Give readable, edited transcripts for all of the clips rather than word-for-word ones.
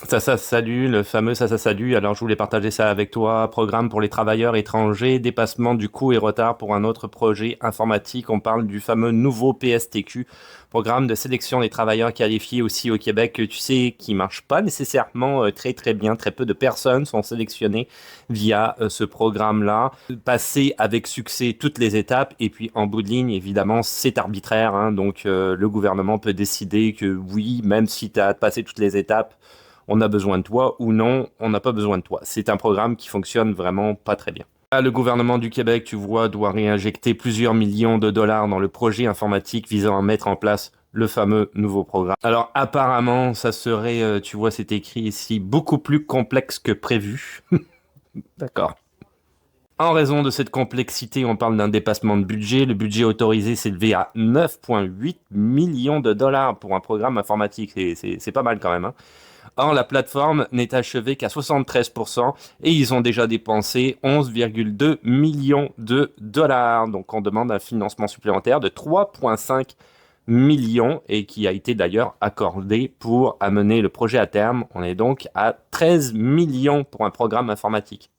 Salut, le fameux salut. Alors, je voulais partager ça avec toi. Programme pour les travailleurs étrangers, dépassement du coût et retard pour un autre projet informatique. On parle du fameux nouveau PSTQ, programme de sélection des travailleurs qualifiés aussi au Québec, que tu sais, qui marche pas nécessairement très très bien. Très peu de personnes sont sélectionnées via ce programme-là. Passer avec succès toutes les étapes et puis en bout de ligne, évidemment, c'est arbitraire, hein. Donc, le gouvernement peut décider que oui, même si tu as passé toutes les étapes, on a besoin de toi ou non, on n'a pas besoin de toi. C'est un programme qui fonctionne vraiment pas très bien. Là, le gouvernement du Québec, tu vois, doit réinjecter plusieurs millions de dollars dans le projet informatique visant à mettre en place le fameux nouveau programme. Alors apparemment, ça serait, tu vois, c'est écrit ici, beaucoup plus complexe que prévu. D'accord. En raison de cette complexité, on parle d'un dépassement de budget. Le budget autorisé s'est élevé à 9,8 millions de dollars pour un programme informatique. C'est pas mal quand même, hein. Or, la plateforme n'est achevée qu'à 73% et ils ont déjà dépensé 11,2 millions de dollars. Donc, on demande un financement supplémentaire de 3,5 millions et qui a été d'ailleurs accordé pour amener le projet à terme. On est donc à 13 millions pour un programme informatique.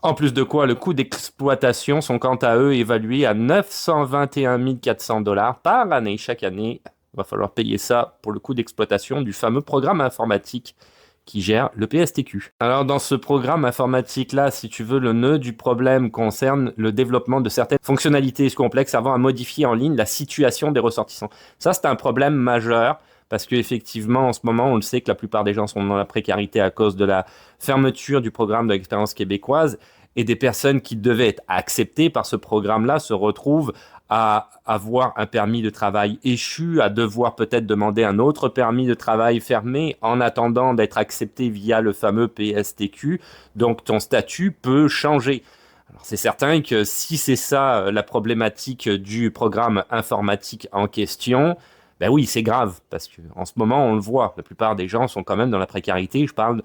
En plus de quoi, le coût d'exploitation sont quant à eux évalués à 921 400 dollars par année chaque année. Il va falloir payer ça pour le coût d'exploitation du fameux programme informatique qui gère le PSTQ. Alors dans ce programme informatique-là, si tu veux, le nœud du problème concerne le développement de certaines fonctionnalités complexes servant à modifier en ligne la situation des ressortissants. Ça, c'est un problème majeur parce qu'effectivement, en ce moment, on le sait que la plupart des gens sont dans la précarité à cause de la fermeture du programme de l'expérience québécoise et des personnes qui devaient être acceptées par ce programme-là se retrouvent à avoir un permis de travail échu, à devoir peut-être demander un autre permis de travail fermé en attendant d'être accepté via le fameux PSTQ. Donc ton statut peut changer. Alors c'est certain que si c'est ça la problématique du programme informatique en question, ben oui, c'est grave, parce qu'en ce moment, on le voit, la plupart des gens sont quand même dans la précarité, je parle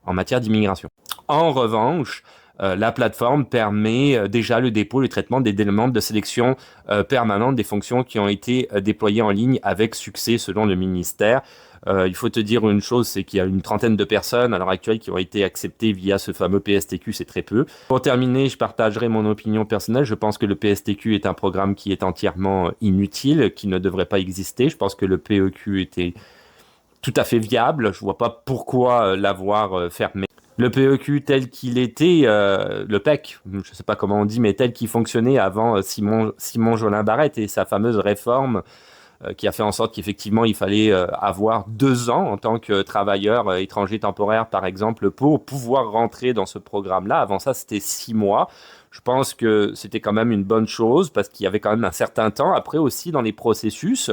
en matière d'immigration. En revanche, la plateforme permet déjà le dépôt, le traitement des éléments de sélection permanente des fonctions qui ont été déployées en ligne avec succès selon le ministère. Il faut te dire une chose, c'est qu'il y a une trentaine de personnes à l'heure actuelle qui ont été acceptées via ce fameux PSTQ, c'est très peu. Pour terminer, je partagerai mon opinion personnelle. Je pense que le PSTQ est un programme qui est entièrement inutile, qui ne devrait pas exister. Je pense que le PEQ était tout à fait viable. Je vois pas pourquoi l'avoir fermé. Le PEQ tel qu'il était, le PEC, je ne sais pas comment on dit, mais tel qu'il fonctionnait avant Simon Jolin Barrette et sa fameuse réforme qui a fait en sorte qu'effectivement il fallait avoir 2 ans en tant que travailleur étranger temporaire par exemple pour pouvoir rentrer dans ce programme-là. Avant ça c'était 6 mois. Je pense que c'était quand même une bonne chose parce qu'il y avait quand même un certain temps. Après aussi dans les processus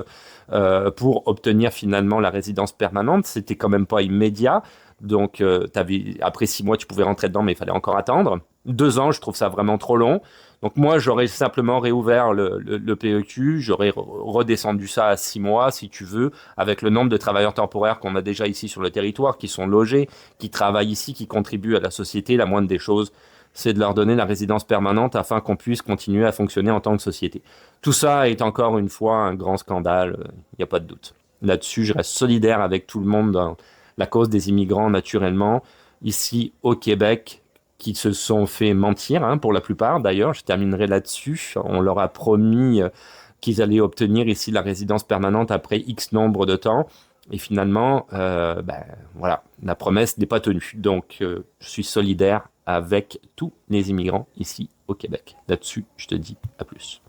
pour obtenir finalement la résidence permanente, c'était quand même pas immédiat. Donc après 6 mois tu pouvais rentrer dedans mais il fallait encore attendre. 2 ans je trouve ça vraiment trop long. Donc moi, j'aurais simplement réouvert le PEQ, j'aurais redescendu ça à 6 mois, si tu veux, avec le nombre de travailleurs temporaires qu'on a déjà ici sur le territoire, qui sont logés, qui travaillent ici, qui contribuent à la société. La moindre des choses, c'est de leur donner la résidence permanente afin qu'on puisse continuer à fonctionner en tant que société. Tout ça est encore une fois un grand scandale, il n'y a pas de doute. Là-dessus, je reste solidaire avec tout le monde dans la cause des immigrants, naturellement. Ici, au Québec, qui se sont fait mentir, hein, pour la plupart d'ailleurs, je terminerai là-dessus. On leur a promis qu'ils allaient obtenir ici la résidence permanente après X nombre de temps. Et finalement, voilà, la promesse n'est pas tenue. Donc, je suis solidaire avec tous les immigrants ici au Québec. Là-dessus, je te dis à plus.